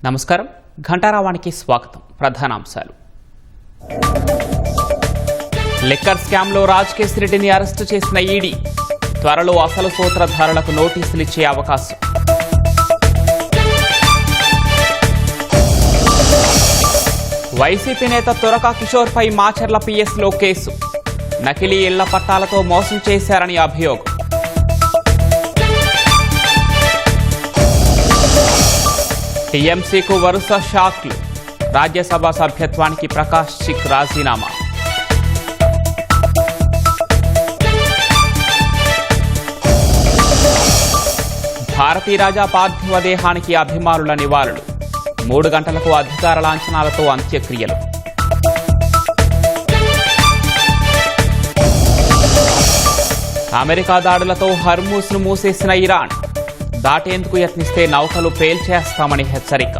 నమస్కారం, ఘంటారావానికి స్వాగతం. ప్రధానాంశాలు. లిక్కర్ స్కామ్లో రాజకేశ్ రెడ్డిని అరెస్టు చేసిన ఈడీ. త్వరలో అసలు సూత్రధారులకు నోటీసులు ఇచ్చే అవకాశం. వైసీపీ నేత తురకా కిషోర్పై మాచర్ల పిఎస్లో కేసు. నకిలీ ఇళ్ల పట్టాలతో మోసం చేశారని అభియోగం. టీఎంసీకు వరుస షాక్లు. రాజ్యసభ సభ్యత్వానికి ప్రకాష్ సిక్ రాజీనామా. భారతీరాజా పార్థివ దేహానికి అభిమానుల నివాళులు. 3 గంటలకు అధికార లాంఛనాలతో అంత్యక్రియలు. అమెరికా దాడులతో హర్మూజ్ను మూసేసిన ఇరాన్. దాటేందుకు యత్నిస్తే నౌకలు పేల్చేస్తామని హెచ్చరిక.